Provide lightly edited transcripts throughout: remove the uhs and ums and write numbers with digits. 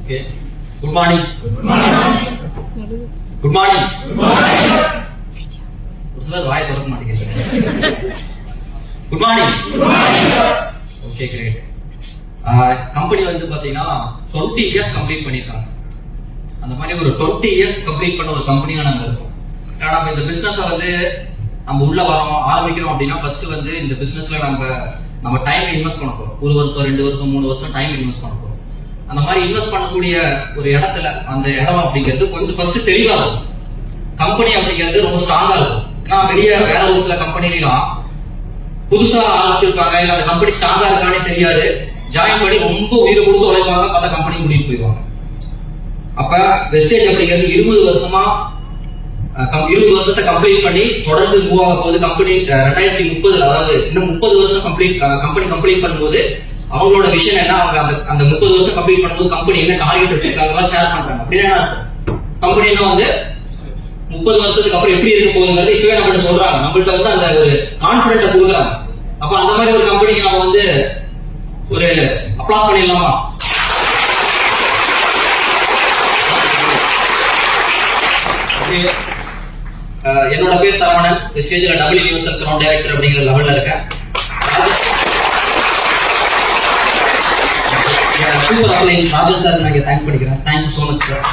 Okay. Good morning. Good morning. Good morning. Good morning. ஒரு சிலர் வாயை திறக்க மாட்டேங்குது. Good morning. Good morning. Okay, great. Company வந்து பாத்தீங்கன்னா 20 years கம்ப்ளீட் பண்ணிருக்காங்க. அந்த மாதிரி ஒரு 20 years கம்ப்ளீட் பண்ண ஒரு கம்பெனியா நாங்க இருக்கோம். ஏன்னா நம்ம இந்த பிசினஸ் வந்து நம்ம உள்ள வரோம் ஆரம்பிக்கிறோம் அப்படின்னா ஃபர்ஸ்ட் வந்து இந்த பிசினஸ்ல நம்ம டைம் இன்வெஸ்ட் பண்ண போறோம். 1 வருஷம் 2 வருஷம் 3 வருஷம் டைம் இன்வெஸ்ட் பண்ண போறோம். அந்த மாதிரி இன்வெஸ்ட் பண்ணக்கூடிய ஒரு இடத்துல அந்த இடம் அப்படிங்கிறது கொஞ்சம் ஃபர்ஸ்ட் தெளிவா இருக்கும். கம்பெனி அப்படிங்கிறது ரொம்ப ஸ்ட்ராங்கா இருக்கும். ஏன்னா பெரிய வேற ஒரு சில கம்பெனிலாம் புதுசா ஆரம்பிச்சிருப்பாங்க, இல்ல அந்த கம்பெனி ஸ்ட்ராங்கா இருக்கானே தெரியாது, ஜாயின் பண்ணி ரொம்ப உயிரை கொடுத்து உழைப்பாங்க, பல கம்பெனி கூட்டிட்டு போயிடுவாங்க. அப்ப வெஸ்டேஜ் அப்படிங்கிறது 20 வருஷத்தை கம்ப்ளீட் பண்ணி தொடர்ந்து மூவ் ஆக போகுது. கம்பெனி 2030 அதாவது இன்னும் 30 வருஷம் கம்பெனி கம்ப்ளீட் பண்ணும்போது அவங்களோட விஷன் என்ன, அவங்க அந்த 30 வருஷம் கம்ப்ளீட் பண்ணும்போது கம்பெனி என்ன டார்கெட் வச்சிருக்காங்க ஷேர் பண்றாங்க. அப்படின்னா கம்பெனினா வந்து 30 வருஷத்துக்கு அப்புறம் எப்படி இருக்க போகுதுங்கிறது இப்பவே நம்மகிட்ட சொல்றாங்க. நம்மள்ட்ட வந்து அந்த ஒரு கான்பிடென்ட் கொடுக்குறாங்க. அப்ப அந்த மாதிரி ஒரு கம்பெனிக்கு நம்ம வந்து ஒரு அப்ளாஸ் பண்ணிடலாமா? என்னோட பேர் சரவணன். ஸ்டேஜ்ல டபுள் யூனிவர்சல் கிரவுண்ட் டைரக்டர் அப்படிங்கிற லெவல்ல இருக்கேன். சூப்பர் அப்ளைன் ராஜன் சார் நான் தேங்க் பண்ணிக்கிறேன். Thank you so much sir.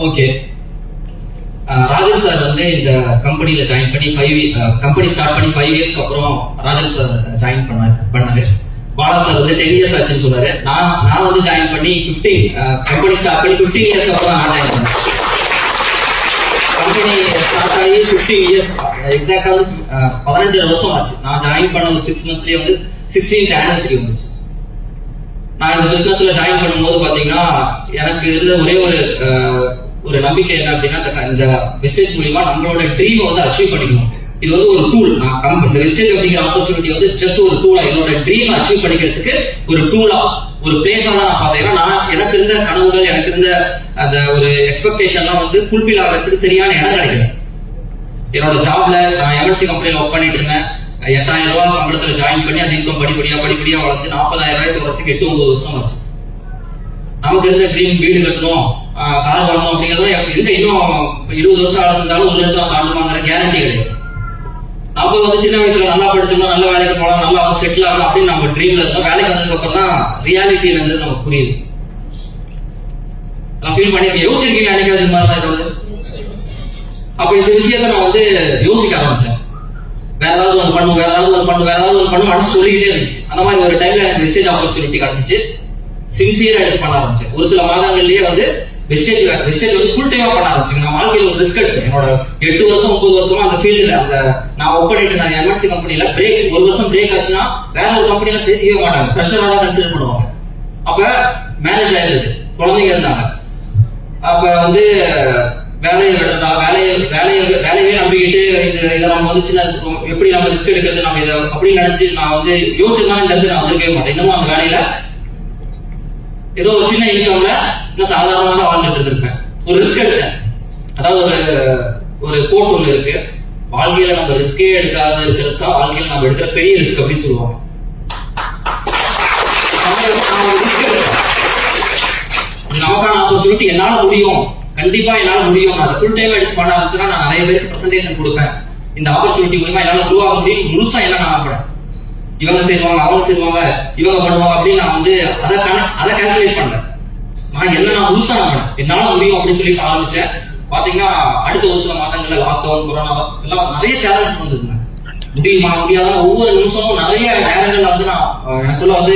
Okay, Rajan sir வந்து இந்த கம்பெனில ஜாயின் பண்ணி கம்பெனி ஸ்டார்ட் பண்ணி 5 இயர்ஸ்க்கு அப்புறம் ராஜன் சார் ஜாயின் பண்ணாரு. பாலா சார் வந்து 10 இயர்ஸ் ஆச்சுன்னு சொன்னாரு. நான் வந்து ஜாயின் பண்ணி கம்பெனி ஸ்டார்ட் பண்ணி 15 இயர்ஸ்க்கு அப்புறம் நான் ஜாயின் பண்ணேன். கம்பெனி ஸ்டார்ட் ஆகி 15 இயர்ஸ் எக்ஸாக்டா வந்து 15 வருஷம் ஆச்சு. நான் ஜாயின் பண்ண ஒரு 6 மந்த்லயே வந்து 16th anniversary வந்துச்சு. நான் இந்த பிசினஸ்ல ஜாயின் பண்ணும்போது பாத்தீங்கன்னா எனக்கு இருந்த ஒரே ஒரு நம்பிக்கை என்ன அப்படின்னா, இந்த வெஸ்டேஜ் மூலியமா நம்மளோட ட்ரீம் வந்து அச்சீவ் பண்ணிக்கணும். இது வந்து ஒரு டூல். இந்த வெஸ்டேஜ் அப்படிங்கிற ஆப்பர்ச்சுனிட்டி வந்து ஜஸ்ட் ஒரு டூலா, என்னோட ட்ரீம் அச்சீவ் பண்ணிக்கிறதுக்கு ஒரு டூலா ஒரு பிளேஸா தான் நான் பார்த்தேன். ஏன்னா எனக்கு இருந்த கனவுகள், எனக்கு இருந்த அந்த ஒரு எக்ஸ்பெக்டேஷன்லாம் வந்து ஃபுல்ஃபில் ஆகிறதுக்கு சரியான இடம் கிடைக்கல. என்னோட ஜாப்ல நான் எம்என்சி கம்பெனில ஒர்க் பண்ணிட்டு இருந்தேன். 8000 ரூபாய் சம்பளத்துல ஜாயின் பண்ணி அந்த இன்கம் படிப்படியா வளர்ந்து 40,000 ரூபாய்க்கு வரதுக்கு 8-9 வருஷம் ஆச்சு. நமக்கு இருந்த ட்ரீம் வீடு கட்டணும், கார் வாங்கணும் அப்படிங்கிறது இன்னும் 20 வருஷம் வேலை செஞ்சாலும் 1 லட்சம் தாண்டுமாங்கிற கேரண்டி கிடையாது. நம்ம வந்து சின்ன வயசுல நல்லா படிச்சோம்னா நல்ல வேலைக்கு போகலாம், நல்லா செட்டில் ஆகலாம் அப்படின்னு நம்ம ட்ரீம்ல இருந்தோம். வேலைக்கு வந்ததுக்கு அப்புறம் தான் ரியாலிட்டி வந்து நமக்கு புரியுது. நான் ஃபீல் பண்ணி யோசிச்சிருக்கீங்க நினைக்காது மாதிரி ஏதாவது. அப்ப இந்த விஷயத்த நான் வந்து யோசிக்க ஆரம்பிச்சேன். வேற ஏதாவது ஒன்று பண்ணும் மனசு சொல்லிக்கிட்டே இருந்துச்சு. அந்த மாதிரி ஒரு டைம்ல எனக்கு வெஸ்டேஜ் ஆப்பர்ச்சுனிட்டி கிடைச்சிச்சு. சின்சியரா எடுத்து பண்ண ஆரம்பிச்சேன். ஒரு சில மாதங்கள்லயே வந்து வெஸ்டேஜ் வந்து ஃபுல் டைமா பண்ண ஆரம்பிச்சேன். நான் வாழ்க்கையில ஒரு ரிஸ்க் எடுத்தேன். என்னோட 8 வருஷம் 9 வருஷமா அந்த ஃபீல்டுல நான் ஒர்க் பண்ணிட்டு இருந்த எம்என்சி கம்பெனில பிரேக் 1 வருஷம் பிரேக் ஆச்சுன்னா வேற ஒரு கம்பெனில சேர்த்துக்கவே மாட்டாங்க, ஃப்ரெஷரா தான் கன்சிடர் பண்ணுவாங்க. அப்ப மேரேஜ் ஆயிருந்தது, குழந்தைங்க இருந்தாங்க. அப்ப வந்து வேலையை விடுறதா, வேலையே நம்பிக்கிட்டு இதை நம்ம வந்து சின்ன எப்படி நம்ம ரிஸ்க் எடுக்கிறது, நம்ம இதை அப்படின்னு நினைச்சு நான் வந்து யோசிச்சுதான் இந்த இடத்துல நான் வந்திருக்கவே மாட்டேன். இன்னமும் அந்த வேலையில ஏதோ ஒரு சின்ன இன்கம்ல இன்னும் சாதாரணமாக தான் வாழ்ந்துட்டு இருந்திருப்பேன். ஒரு ரிஸ்க் எடுத்தேன். அதாவது ஒரு கோட் ஒண்ணு இருக்கு, வாழ்க்கையில நம்ம ரிஸ்கே எடுக்காத இருக்கிறது தான் வாழ்க்கையில நம்ம எடுக்கிற பெரிய ரிஸ்க் அப்படின்னு சொல்லுவாங்க. நமக்கான ஆப்பர்ச்சுனிட்டி என்னால முடியும், கண்டிப்பா என்னால முடியும், நான் ஃபுல் டைம் எடுத்து பண்ண ஆரம்பிச்சுன்னா நான் நிறைய பேருக்கு பிரசன்டேஷன் கொடுப்பேன். இந்த ஆப்பர்ச்சுனிட்டி மூலமா என்னால உருவாக முடியும். முழுசா என்ன நான் ஆகப்படேன், இவங்க செய்வாங்க, அவங்க செய்வாங்க, இவங்க பண்ணுவாங்க அப்படின்னு நான் வந்து அதை கால்குலேட் பண்ணேன். நான் முழுசா நம்பினேன், என்னால முடியும் அப்படின்னு சொல்லிட்டு ஆரம்பிச்சேன். பாத்தீங்கன்னா அடுத்த ஒரு சில மாதங்கள்ல லாக்டவுன், கொரோனா எல்லாம் நிறைய சேலஞ்சஸ் வந்துருந்தேன். முடியுமா முடியாத ஒவ்வொரு நிமிஷமும் நிறைய நேரங்கள்ல வந்து நான் எனக்குள்ள வந்து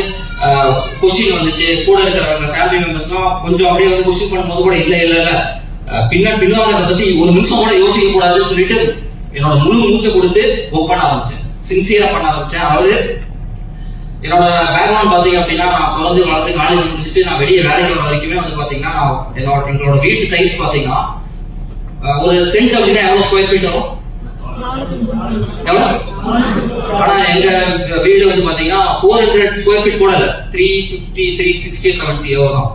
கொஸ்டின் வந்துச்சு. கூட இருக்கிறவங்க ஃபேமிலி மெம்பர்ஸ்லாம் கொஞ்சம் அப்படியே வந்து கொஸ்டின் பண்ணும்போது கூட இல்ல பின்னாங்க பத்தி ஒரு நிமிஷம் கூட யோசிக்க கூடாதுன்னு சொல்லிட்டு என்னோட முழு மூச்சை கொடுத்து ஒர்க் பண்ண ஆரம்பிச்சேன், சின்சியரா பண்ண ஆரம்பிச்சேன். அதாவது என்னோட பேக்ரவுண்ட் பாத்தீங்க அப்படின்னா, நான் பிறந்து வளர்ந்து காலேஜ் முடிச்சுட்டு நான் வெளியே வேலைக்கு வர வரைக்குமே வந்து பாத்தீங்கன்னா எங்களோட வீட்டு சைஸ் பாத்தீங்கன்னா ஒரு சென்ட் அப்படின்னா எவ்வளவு ஸ்கொயர் ஃபீட் வரும்? ஆனா எங்க வீடு வந்து பாத்தீங்கன்னா 400 ஸ்கொயர் ஃபீட் கூட இல்ல, 350 360 70 எவ்வளவுதான்,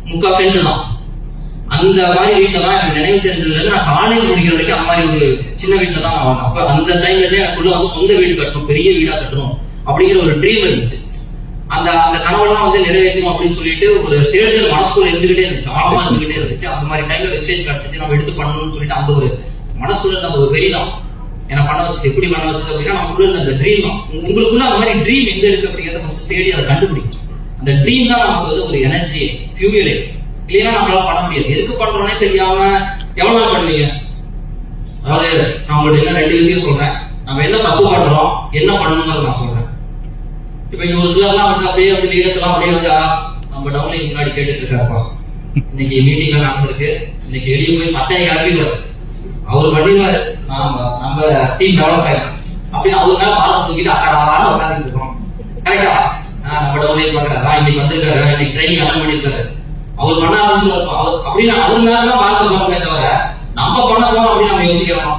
3/4 சென்ட் தான். அந்த மாதிரி வீட்டுல தான் எனக்கு நினைவு தெரிஞ்சதுல நான் காலேஜ் முடிக்கிற வரைக்கும் அந்த மாதிரி ஒரு சின்ன வீட்டுல தான் நான். அப்ப அந்த டைம்ல எனக்குள்ள வந்து சொந்த வீடு கட்டணும், பெரிய வீடா கட்டணும் அப்படிங்கிற ஒரு ட்ரீம் இருந்துச்சு. அந்த அந்த கனவெல்லாம் வந்து நிறைவேற்றணும் அப்படின்னு சொல்லிட்டு ஒரு தேடுதல் மனசுக்குள்ள இருந்துகிட்டே இருந்துச்சு, ஆழமா இருந்துகிட்டே இருந்துச்சு. அந்த மாதிரி டைம்ல வெஸ்டேஜ் கிடைச்சிச்சு, நம்ம எடுத்து பண்ணணும்னு சொல்லிட்டு அந்த ஒரு மனசுக்குள்ள இருந்த அந்த ஒரு வெறிதான் என்ன பண்ண வச்சு, எப்படி பண்ண வச்சது அப்படின்னா நமக்குள்ள இருந்த அந்த ட்ரீம் தான். உங்களுக்குள்ள அந்த மாதிரி ட்ரீம் எங்க இருக்கு அப்படிங்கிறத ஃபர்ஸ்ட் தேடி அதை கண்டுபிடிக்கும். அந்த ட்ரீம் தான் நமக்கு வந்து ஒரு எனர்ஜி, ஃபியூயலே. இல்லைன்னா நம்மளால பண்ண முடியாது. எதுக்கு பண்றோன்னே தெரியாம எவ்வளவு நாள் பண்ணுவீங்க? அதாவது நான் உங்கள்ட்ட என்ன 2 விஷயம் சொல்றேன். நம்ம என்ன தப்பு பண்றோம், என்ன பண்ணணுங்கிறத நான் சொல்றேன். இப்ப இங்க ஒரு சிலர்லாம் வந்து அப்படியே வந்து லீடர்ஸ் எல்லாம் அப்படியே வந்து நம்ம டவுன்லைன் முன்னாடி கேட்டுட்டு இருக்காருப்பா, இன்னைக்கு மீட்டிங்ல நடந்திருக்கு, இன்னைக்கு வெளியே போய் பட்டையை கிளப்பிடுவாரு, அவர் பண்ணிடுவாரு, நம்ம டீம் டெவலப் ஆயிடும் அப்படின்னு அவர் மேல பாசம் தூக்கிட்டு அக்கடான்னு உட்காந்துட்டு இருக்கோம். கரெக்டா? நம்ம டவுன்லைன் பாக்குறாரா, இன்னைக்கு வந்திருக்காரு, இன்னைக்கு ட்ரைனிங் அட்டன் பண்ணிருக்காரு, அவர் பண்ண ஆரம்பிச்சு அப்படின்னு அவர் மேலதான் பாசம் போறோமே தவிர நம்ம பண்ண போறோம் அப்படின்னு நம்ம யோசிக்கிறோம்.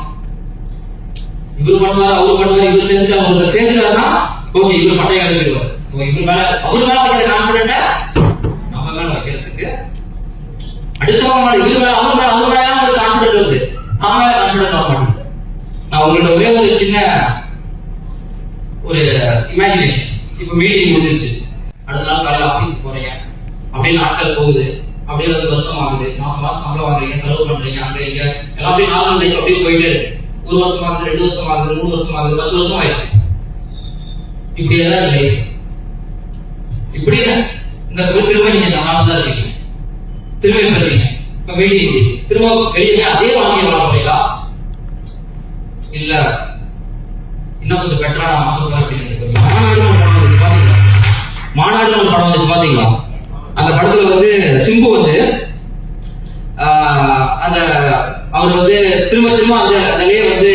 இவர் பண்ணுவாரு, அவர் பண்ணுவாரு, இவர் சேர்ந்து அவர் சேர்ந்துட்டாருன்னா ஓகே இவர் பட்டையை கிளப்பிடுவார். இவர் மேல அவர் மேல வைக்கிற கான்பிடென்ட நம்ம மேல வைக்கிறதுக்கு அடுத்தவங்க மேல இவர் மேல அவர் மேல ஒரு கான்பிடென்ட் வருது, நாம மேல கான்பிடென்ட் வர மாட்டோம். நான் உங்கள்ட்ட ஒரே ஒரு சின்ன ஒரு இமேஜினேஷன். இப்ப மீட்டிங் முடிஞ்சிருச்சு, அடுத்த நாள் காலையில ஆபீஸ் போறீங்க, அப்படியே நாட்கள் போகுது, அப்படியே வந்து வருஷம் ஆகுது, மாசம் மாசம் சம்பளம் வாங்குறீங்க, செலவு பண்றீங்க, அங்க இங்க எல்லாம் அப்படியே நார்மல் லைஃப் அப்படியே போயிட்டே இருக்கு. 1 வருஷம் ஆகுது, 2 வருஷம் ஆகுது, 3 வருஷம் ஆகுது, 10 வருஷம் ஆயிடுச்சு. இப்படியேதான் லைஃப். இப்படியே இந்த திரும்ப நீங்க தான் இருக்கீங்க, திரும்ப பெறீங்க. இப்ப மீட்டிங் திரும்ப வெளியே அதே வாழ்க்கையை வாழ போறீங்களா, இல்ல இன்னும் கொஞ்சம் பெட்டரா மாற்ற போறேன் அப்படின்னு? மாநாடு ஒரு படம் வந்துச்சு பாத்தீங்களா? அந்த படத்துல வந்து சிம்பு வந்து அந்த அவர் வந்து திரும்ப திரும்ப அந்த அதுலயே வந்து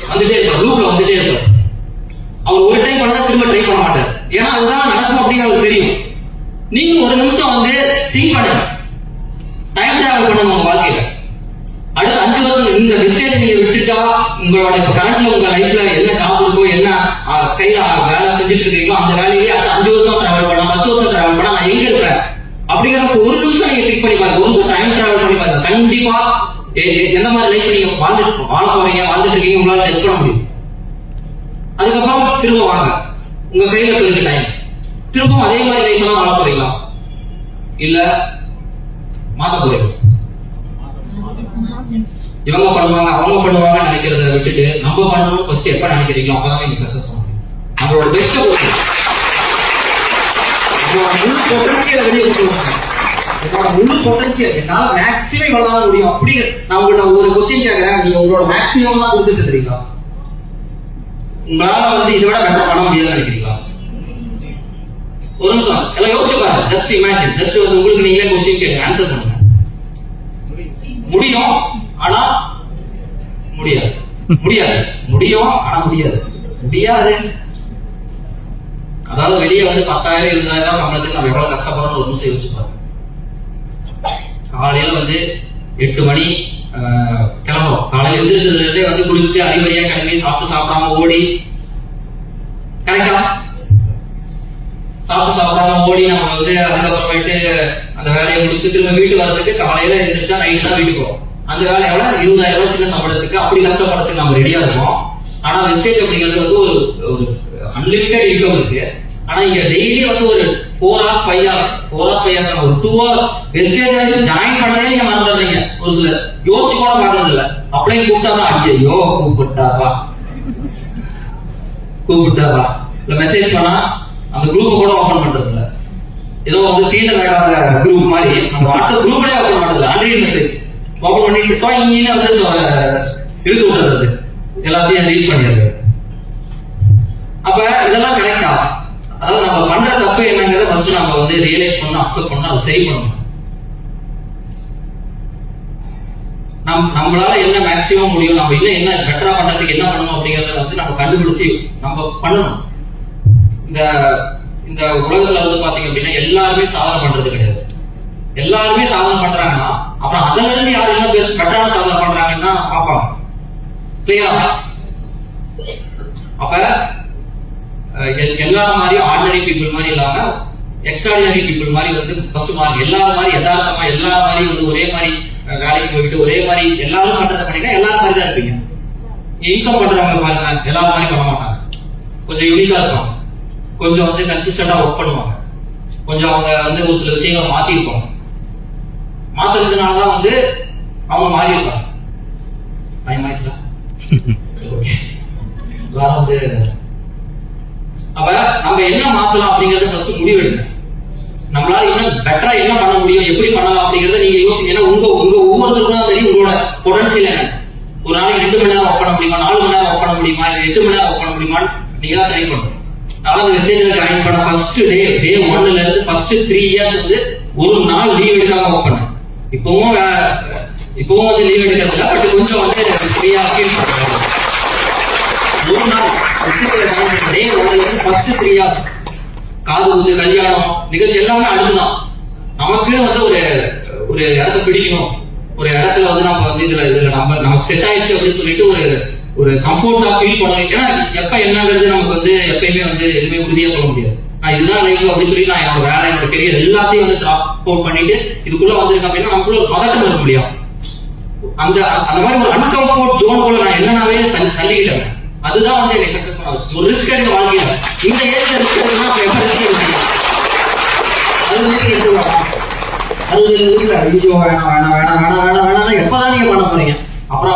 வந்துட்டே இருப்பார், லூப்ல வந்துட்டே இருப்பார். அவர் ஒரு டைம் பண்ணா திரும்ப ட்ரை பண்ண மாட்டார், ஏன்னா அதுதான் நடக்கும் அப்படின்னு அவருக்கு தெரியும். நீங்க ஒரு நிமிஷம் வந்து திங்க் பண்ணுங்க, டைம் டிராவல் பண்ணுங்க உங்க வாழ்க்கையில. அடுத்த 5 வருஷம் இந்த மிஸ்டேக் நீங்க விட்டுட்டா உங்களோட கரண்ட்ல உங்க லைஃப்ல என்ன ஜாப் இருக்கோ, என்ன கையில வேலை செஞ்சுட்டு இருக்கீங்களோ அந்த வேலையிலேயே அடுத்த 5 வருஷம் டிராவல் பண்ணா, 10 வருஷம் டிராவல் பண்ணா நான் எங்க இருப்பேன் அப்படிங்கிற ஒரு நிமிஷம் நீங்க திங்க் பண்ணி பாருங்க, ஒரு டைம் டிராவல் பண்ணி பாருங்க. கண்டிப்பா எந்த மாதிரி லைஃப் நீங்க வாழ போறீங்க, வாழ்ந்துட்டு இருக்கீங்க, உங்களால டெஸ்ட் பண்ண முடியும். அதுக்கப்புறம் திரும்ப வாங்க, உங்க கையில இருக்கு டைம், திரும்ப அதே மாதிரி லைஃப் எல்லாம் வாழ போறீங்களா, இல்ல மாத்த போறீங்க? இவங்க பண்ணுவாங்க அவங்க பண்ணுவாங்க நினைக்கிறத விட்டுட்டு நம்ம பண்ணணும் ஃபர்ஸ்ட் எப்ப நினைக்கிறீங்களோ அப்பதான் நீங்க சக்சஸ் பண்ண முடியும். நம்மளோட பெஸ்ட் என்னோட முழு பொட்டன்சியல் என்னால மேக்ஸிமம் இவ்வளவு முடியும் அப்படி நான் உங்கள்ட்ட ஒரு கொஸ்டின் கேட்கறேன், நீங்க உங்களோட மேக்ஸிமம் தான் கொடுத்துட்டு இருக்கீங்களா? உங்களால வந்து இதை விட பெட்டர் பண்ண முடியாதுன்னு நினைக்கிறீங்களா? ஒரு நிமிஷம் எல்லாம் யோசிச்சு பாருங்க, ஜஸ்ட் இமேஜின், ஜஸ்ட் வந்து உங்களுக்கு நீங்களே கொஸ்டின் கேட்க ஆன்சர் பண்ணுங்க. முடியும் ஆனா முடியாது, முடியாது, முடியும் ஆனா முடியாது, முடியாது. அதாவது வெளியே வந்து 10,000 20,000 சம்பளத்துக்கு நம்ம எவ்வளவு கஷ்டப்படுறோம் ஒரு நிமிஷம் யோசிச்சு பாருங்க. காலையில வந்து 8 மணி கிளம்புறோம், காலையில எழுந்திரிச்சதுல வந்து குளிச்சுட்டு அறிவறியா கிளம்பி சாப்பிட்டு சாப்பிடாம ஓடி, கரெக்டா? சாப்பிட்டு சாப்பிடாம ஓடி நம்ம வந்து அதுக்கப்புறமேட்டு அந்த வேலையை முடிச்சு திரும்ப வீட்டு வர்றதுக்கு காலையில எழுந்திரிச்சா நைட்டு தான் வீட்டுக்கு வரும். அந்த வேலையோட 20,000 சின்ன சம்பளத்துக்கு அப்படி கஷ்டப்படுறதுக்கு நம்ம ரெடியா இருக்கோம். ஆனா வெஸ்டேஜ் அப்படிங்கிறது வந்து ஒரு அன்லிமிட்டட் இன்கம் இருக்கு. ஆனா இங்க டெய்லி வந்து ஒரு 4 hours 5 hours ஒரு 2 hours வெஸ்டேஜ் ஜாயின் பண்ணதே நீங்க மறந்துடுறீங்க. ஒரு சிலர் யோசிச்சு கூட பார்க்கறது இல்ல, அப்படியே கூப்பிட்டாதான் ஐயோ கூப்பிட்டாரா இல்ல மெசேஜ் பண்ணா அந்த குரூப் கூட ஓபன் பண்றது இல்ல, ஏதோ வந்து தீண்டத்தகாத குரூப் மாதிரி அந்த வாட்ஸ்அப் குரூப்லயே ஓபன் பண்றது, அன்ரீட் மெசேஜ் ஓபன் பண்ணிட்டு இங்கே வந்து இழுத்து விடுறது, எல்லாத்தையும் ரீட் பண்ணிடுறது. அப்ப இதெல்லாம் கரெக்டா? அதாவது நம்ம பண்ற தப்பு என்னங்கிறத ஃபர்ஸ்ட் நம்ம வந்து ரியலைஸ் பண்ணணும், அக்செப்ட் பண்ணணும், அதை சரி பண்ணணும். நம்மளால என்ன மேக்ஸிமம் முடியும், நம்ம இன்னும் என்ன பெட்டரா பண்றதுக்கு என்ன பண்ணணும் அப்படிங்கறத வந்து நம்ம கண்டுபிடிச்சு நம்ம பண்ணணும். இந்த உலகத்துல வந்து பாத்தீங்க அப்படின்னா எல்லாருமே சாதனை பண்றது கிடையாது. எல்லாருமே சாதனை பண்றாங்கன்னா அப்புறம் அதுல இருந்து யாரு என்ன பெட்டரான சாதனை பண்றாங்கன்னா பாப்பாங்க. கிளியரா? அப்ப எல்லா மாதிரியும் ஆர்டினரி பீப்புள் மாதிரி இல்லாம எக்ஸ்ட்ராடினரி பீப்புள் மாதிரி வந்து ஃபர்ஸ்ட் மாதிரி எல்லாரும் மாதிரி யதார்த்தமா எல்லாரும் மாதிரி வந்து ஒரே மாதிரி வேலைக்கு போயிட்டு ஒரே மாதிரி எல்லாரும் பண்றதை பண்ணிட்டா எல்லாரும் மாதிரி தான் இருப்பீங்க. இன்கம் பண்றவங்க பாருங்க எல்லாரும் மாதிரி பண்ண மாட்டாங்க, கொஞ்சம் யூனிக்கா இருப்பாங்க. கொஞ்சம் வந்து கன்சிஸ்டண்டா ஒர்க் பண்ணுவாங்க, கொஞ்சம் அவங்க வந்து ஒரு சில விஷயங்களை மாத்திருப்பாங்க. மாத்துறதுனாலதான் வந்து அவங்க மாறி இருப்பாங்க. வந்து அப்ப நம்ம என்ன மாத்தலாம் அப்படிங்கறத ஃபர்ஸ்ட் முடிவெடுங்க. நம்மளால இன்னும் பெட்டரா என்ன பண்ண முடியும், எப்படி பண்ணலாம் அப்படிங்கறத நீங்க யோசிங்க. ஏன்னா உங்க ஒவ்வொருத்தருக்கும் தான் தெரியும் உங்களோட பொட்டன்ஷியல் என்ன. ஒரு நாளைக்கு 2 மணி நேரம் ஒர்க் பண்ண முடியுமா, 4 மணி நேரம் ஒர்க் பண்ண முடியுமா, இல்ல 8 மணி நேரம் ஒர்க் பண்ண முடியுமான்னு நீங்க தான் ட்ரை பண்ணணும். அதனால வெஸ்டேஜ்ல ஜாயின் பண்ண ஃபர்ஸ்ட் டே 1ல இருந்து ஃபர்ஸ்ட் 3 இயர்ஸ் வந்து ஒரு நாள் லீவ் எடுக்காம ஒர்க் பண்ணேன். இப்பவும் வந்து லீவ் எடுக்கிறதுல பட் கொஞ்சம் வந்து ஃப்ரீயா ஃபீல் பண்றேன். ஒரு நாள் டே 1ல இருந்து ஃபர்ஸ்ட் 3 இயர்ஸ் காது குத்து, கல்யாணம், நிகழ்ச்சி எல்லாமே அடுத்துதான். நமக்கு வந்து ஒரு இடத்த பிடிக்கணும், ஒரு இடத்துல வந்து நம்ம வந்து இதுல நமக்கு செட் ஆயிடுச்சு அப்படின்னு சொல்லிட்டு ஒரு கம்ஃபர்டா ஃபீல் பண்ணணும். ஏன்னா எப்ப என்னங்கிறது நமக்கு வந்து எப்பயுமே வந்து எதுவுமே உறுதியா சொல்ல முடியாது. நான் இதுதான் லைஃப் அப்படின்னு சொல்லி நான் என்னோட வேலை, என்னோட கெரியர் எல்லாத்தையும் வந்து டிராப் அவுட் பண்ணிட்டு இதுக்குள்ள வந்திருக்கேன் அப்படின்னா நமக்குள்ள ஒரு பதட்டம் இருக்க முடியும். அந்த மாதிரி ஒரு அன்கம்ஃபர்ட் ஜோனுக்குள்ள நான் என்னன்னாவே தள்ளிக்கிட்டேன். அதுதான் வந்து எனக்கு சக்சஸ் பண்ண வச்சு. ஒரு ரிஸ்க் எடுக்க வாழ்க்கையில இந்த ஏஜ்ல ரிஸ்க் எடுக்கணும். ஐயோ வேணாம் எப்பதான் நீங்க பண்ண போறீங்க, அப்புறம்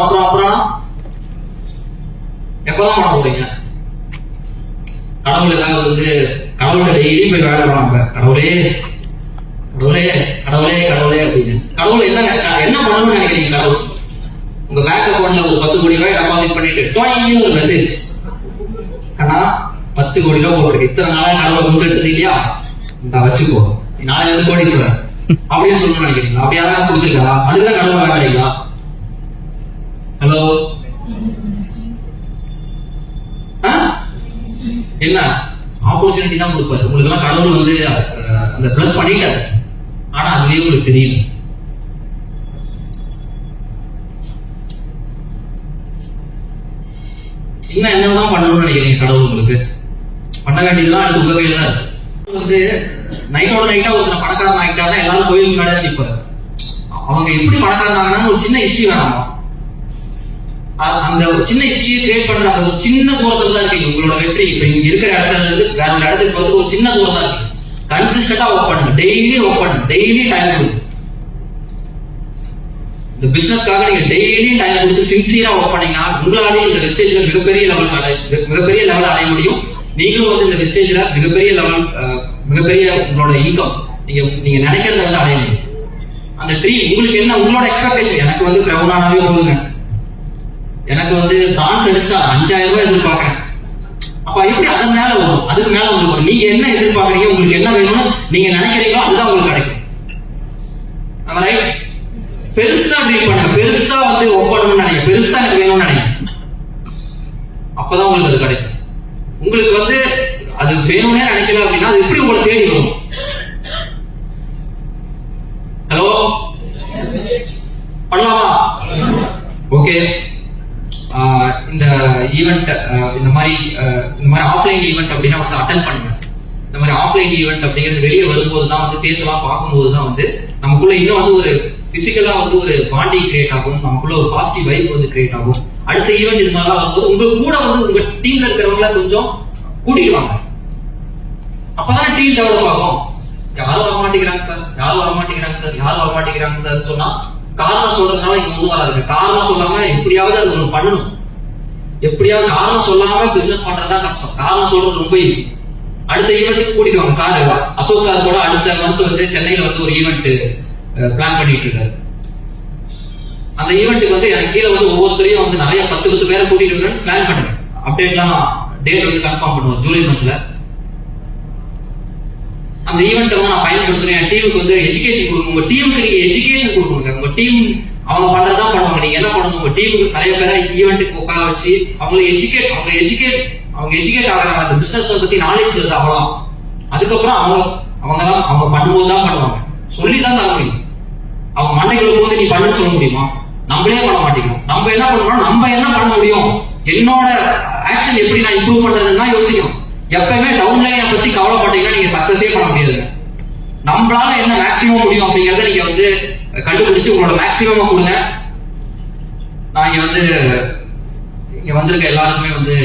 எப்பதான் பண்ண போறீங்க? கடவுள் ஏதாவது வந்து கடவுளை டெய்லி போய் வேலை பண்ணாம கடவுளே அப்படின்னு கடவுள் என்ன பண்ணணும்னு நினைக்கிறீங்க? கடவுள் உங்க பேங்க் அக்கௌண்ட்ல ஒரு 10 கோடி ரூபாய் டெபாசிட் பண்ணிட்டு ஒரு மெசேஜ், ஆனா 10 கோடி ரூபாய் போட்டுருக்கு, இத்தனை நாளா கடவுளை கொண்டுட்டு இல்லையா, இந்த வச்சுக்கோ, நாளை வந்து கோடீஸ்வரர் அப்படின்னு சொல்லணும்னு நினைக்கிறீங்களா? அப்படி யாராவது கொடுத்துருக்கா? அதுதான் கடவுள் வேண்டாங்களா? ஹலோ, என்ன ஆப்பர்ச்சுனிட்டி தான் கொடுப்பாரு உங்களுக்கு எல்லாம். கடவுள் வந்து அந்த பிளஸ் பண்ணிட்டாரு, ஆனா அதுவே உங்களுக்கு தெரியல. இன்னும் என்னதான் பண்ணணும்னு நினைக்கிறீங்க? கடவுள் உங்களுக்கு பண்ண வேண்டியதுதான் அது உங்க கையில தான். வந்து நைட்டோட நைட்டா ஒருத்தர் பணக்காரன் ஆகிட்டாதான் எல்லாரும் கோயிலுக்கு முன்னாடி தான் நிற்பாரு. அவங்க எப்படி பணக்காரனாங்கன்னா ஒரு சின்ன ஹிஸ்டரி வேணாமா? அந்த சின்ன ஹிஸ்டரியை கிரியேட் பண்ற அந்த ஒரு சின்ன தூரத்துல தான் இருக்கு உங்களோட வெற்றி. இப்ப இங்க இருக்கிற இடத்துல இருந்து வேற ஒரு இடத்துக்கு போறது ஒரு சின்ன தூரம் தான் இருக்கு. கன்சிஸ்டன்டா ஒர்க் பண்ணுங்க, டெய்லி ஒர்க் பண்ணுங்க, டெய்லி டைம் கொடுங்க. இந்த பிசினஸ்க்காக நீங்க டெய்லி டைம் கொடுத்து சின்சியரா ஒர்க் பண்ணீங்கன்னா உங்களாலே இந்த வெஸ்டேஜ்ல மிகப்பெரிய லெவல் அடைய முடியும். நீங்களும் வந்து இந்த வெஸ்டேஜ்ல மிகப்பெரிய உங்களோட இன்கம் நீங்க நினைக்கிறத வந்து அடைய முடியும். அந்த ட்ரீம் உங்களுக்கு என்ன, உங்களோட எக்ஸ்பெக்டேஷன். எனக்கு வந்து கிரவுனாவே போகுங்க, எனக்கு வந்து டான்ஸ் அடிச்சா 5000 ரூபாய் எதிர்பார்க்கறேன். அப்ப எப்படி அதன் மேல வரும்? அதுக்கு மேல உங்களுக்கு வரும். நீங்க என்ன எதிர்பார்க்கறீங்க, உங்களுக்கு என்ன வேணும்னு நீங்க நினைக்கிறீங்களோ அதுதான் உங்களுக்கு கிடைக்கும். பெருசா ட்ரீம் பண்ணுங்க, பெருசா வந்து ஒர்க் பண்ணணும்னு நினைங்க, பெருசா எனக்கு வேணும்னு நினைங்க. அப்பதான் உங்களுக்கு அது கிடைக்கும். உங்களுக்கு வந்து அது வேணும்னே நினைக்கல அப்படின்னா அது எப்படி உங்களை தேடி வரும்? ஹலோ, பண்ணலாமா? ஓகே, இந்த ஈவெண்ட் இந்த மாதிரி ஆஃப்லைன் ஈவெண்ட் அப்படின்னா வந்து அட்டென்ட் பண்ணுங்க. இந்த மாதிரி ஆஃப்லைன் ஈவெண்ட் அப்படிங்கிறது வெளியே வரும்போது தான் வந்து பேசலாம், பார்க்கும்போது தான் வந்து நமக்குள்ள இன்னும் வந்து ஒரு பிசிக்கலா வந்து ஒரு பாண்டிங் கிரியேட் ஆகும், நமக்குள்ள ஒரு பாசிட்டிவ் வைப் வந்து கிரியேட் ஆகும். அடுத்த ஈவெண்ட் இது மாதிரிலாம் வரும்போது உங்களுக்கு கூட வந்து உங்க டீம்ல இருக்கிறவங்கள கொஞ்சம் கூட்டிட்டு வாங்க. அப்பதான் டீம் டெவலப் ஆகும். யாரும் வரமாட்டேங்கிறாங்க சார் சொன்னா காரணம் சொல்றதுனால இங்க ஒண்ணு வராதுங்க. காரணம் சொல்லாம எப்படியாவது அது ஒண்ணு பண்ணணும். எப்படியாவது காரணம் சொல்லாம பிசினஸ் பண்றதுதான் கஷ்டம், காரணம் சொல்றது ரொம்ப ஈஸி. அடுத்த ஈவெண்ட்டுக்கு கூட்டிட்டு வாங்க. சார் அசோக் சார் கூட அடுத்த மந்த் வந்து சென்னையில வந்து ஒரு ஈவெண்ட் பிளான் பண்ணிட்டு இருக்காரு. அந்த ஈவெண்ட்டுக்கு வந்து எனக்கு கீழே வந்து ஒவ்வொருத்தரையும் வந்து நிறைய 10 பேரை கூட்டிட்டு பிளான் பண்ணுங்க. அப்டேட்லாம் டேட் வந்து கன்ஃபார்ம் பண்ணுவோம் ஜூலை மந்த்ல. அந்த ஈவெண்ட் வந்து நான் பயன்படுத்துறேன். என் டீமுக்கு வந்து எஜுகேஷன் கொடுக்கணும். உங்க டீமுக்கு நீங்க எஜுகேஷன் கொடுக்கணுங்க. உங்க டீம் அவங்க பண்றதுதான் பண்ணுவாங்க. நீங்க என்ன பண்ணணும், உங்க டீமுக்கு நிறைய பேரை ஈவெண்ட்டுக்கு உட்கார வச்சு அவங்களை எஜுகேட் ஆகிறாங்க. அந்த பிசினஸ் பத்தி நாலேஜ் வருது அவ்வளோ. அதுக்கப்புறம் அவங்க பண்ணும்போது தான் பண்ணுவாங்க, சொல்லிதான் தர முடியும். அவங்க மண்டைகளுக்கு வந்து நீ பண்ணுன்னு சொல்ல முடியுமா? நம்மளே பண்ண மாட்டேங்கிறோம். நம்ம என்ன பண்றோம், நம்ம என்ன பண்ண முடியும், என்னோட ஆக்ஷன் எப்படி நான் இம்ப்ரூவ் பண்றதுன்னு தான் யோசிக்கணும். எப்பயுமே டவுன் லைனை பத்தி கவலைப்பட்டீங்கன்னா நீங்க சக்சஸே பண்ண முடியாது. நம்மளால என்ன மேக்சிமம் முடியும் அப்படிங்கறத நீங்க வந்து கண்டுபிடிச்சு உங்களோட மேக்சிமமா கொடுங்க. நான் இங்க வந்திருக்க எல்லாருக்குமே வந்து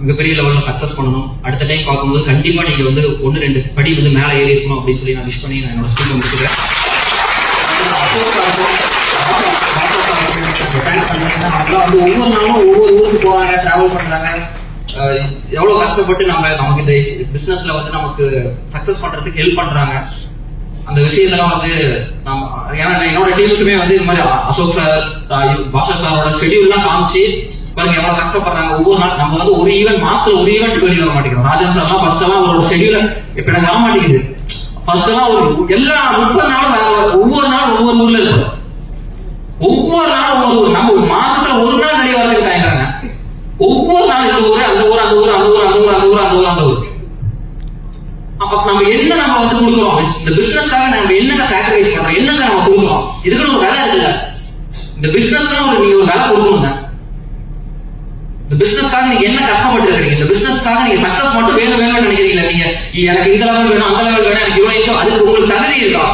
மிகப்பெரிய லெவல்ல சக்சஸ் பண்ணணும். அடுத்த டைம் பார்க்கும்போது கண்டிப்பா நீங்க வந்து 1-2 படி வந்து மேலே ஏறி இருக்கணும் அப்படின்னு சொல்லி நான் விஷ் பண்ணி நான் என்னோட ஸ்பீக்கை முடிச்சுக்கிறேன். வந்து ஒவ்வொரு நாளும் ஒவ்வொரு ஊருக்கு போறாங்க, டிராவல் பண்றாங்க. எவ்வளவு கஷ்டப்பட்டு நமக்கு இந்த பிசினஸ்ல வந்து நமக்கு சக்சஸ் பண்றதுக்கு ஹெல்ப் பண்றாங்க. அந்த விஷயத்தெல்லாம் வந்து ஏன்னா என்னோட டீமுக்குமே வந்து இந்த மாதிரி அசோக் சார், பாஷா சாரோட ஷெடியூல் எல்லாம் காமிச்சு பாருங்க எவ்வளவு கஷ்டப்படுறாங்க. ஒவ்வொரு நாள் நம்ம வந்து ஒரு ஈவெண்ட் மாசத்துல ஒரு ஈவெண்ட் வெளியே வர மாட்டேங்கிறோம். ராஜன் சார் எல்லாம் ஃபர்ஸ்ட் எல்லாம் ஒரு ஷெடியூல இப்ப எனக்கு வர மாட்டேங்குது. ஃபர்ஸ்ட் எல்லாம் ஒரு எல்லா 30 நாளும் ஒவ்வொரு நாள் ஒவ்வொரு ஊர்ல இருக்கும். ஒவ்வொரு நாளும் நம்ம ஒரு மாசத்துல ஒரு நாள் வெளியே வரதுக்கு தயங்குறாங்க. ஒவ்வொரு நாள் இந்த ஊரு அந்த ஊர் அந்த ஊர் அந்த ஊர் அந்த ஊர் அந்த ஊர் அந்த ஊர் அந்த ஊர். அப்ப நம்ம என்ன நம்ம வந்து கொடுக்குறோம் இந்த பிசினஸ்க்காக, நம்ம என்னங்க சாக்ரிஃபைஸ் பண்றோம், என்னங்க நம்ம கொடுக்குறோம். இதுக்கு ஒரு வேலை இருக்குல்ல. இந்த பிசினஸ்க்கு நீங்க ஒரு வேலை கொடுக்கணுங்க. இந்த பிசினஸ்க்காக நீங்க என்ன கஷ்டப்பட்டு இருக்கீங்க, இந்த பிசினஸ்க்காக நீங்க சக்சஸ் மட்டும் வேணும்னு நினைக்கிறீங்களா? நீங்க எனக்கு இந்த லெவல் வேணும் அந்த லெவல் வேணும் எனக்கு இவ்வளவு, அதுக்கு உங்களுக்கு தகுதி இருக்கா?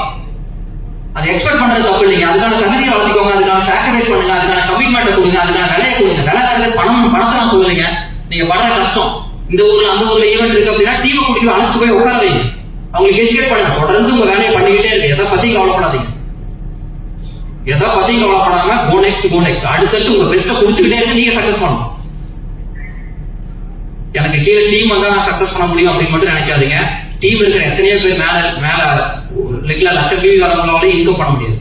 அதை எக்ஸ்பெக்ட் பண்றது தப்பு இல்லைங்க. அதுக்கான தகுதியை வளர்த்திக்கோங்க, அதுக்கான சாக்ரிஃபைஸ் பண்ணுங்க, அதுக்கான கமிட்மெண்ட் கொடுங்க, அதுக்கான வேலையை கொடுங்க. வேலை பணத்தை நான் சொல்லலைங்க. நீங்க படுற கஷ்டம், இந்த ஊர்ல அந்த ஊர்ல ஈவெண்ட் இருக்கு அப்படின்னா டீமை கூட்டிட்டு அழைச்சிட்டு போய் உட்கார வைங்க, அவங்களுக்கு எஜுகேட் பண்ணுங்க. தொடர்ந்து உங்க வேலையை பண்ணிக்கிட்டே இருக்கு. எதை பத்தி கவலைப்படாதீங்க, எதை பத்தி கவலைப்படாம கோ நெக்ஸ்ட் அடுத்தடுத்து உங்க பெஸ்ட்டை கொடுத்துக்கிட்டே இருக்கு. நீங்க சக்சஸ் பண்ணணும். எனக்கு கீழே டீம் வந்தா நான் சக்சஸ் பண்ண முடியும் அப்படின்னு மட்டும் நினைக்காதீங்க. டீம் இருக்கிற எத்தனையோ பேர் மேல லட்சம் டிவி வரவங்களால இன்கம் பண்ண முடியாது.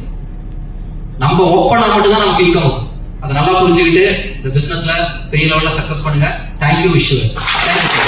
நம்ம ஒர்க் பண்ணா மட்டும்தான் நமக்கு இன்கம் வரும். அதை நல்லா புரிஞ்சுக்கிட்டு இந்த பிசினஸ்ல பெரிய லெவல்ல சக்சஸ் பண்ணுங்க. Thank you, wish you. தேங்க்யூ.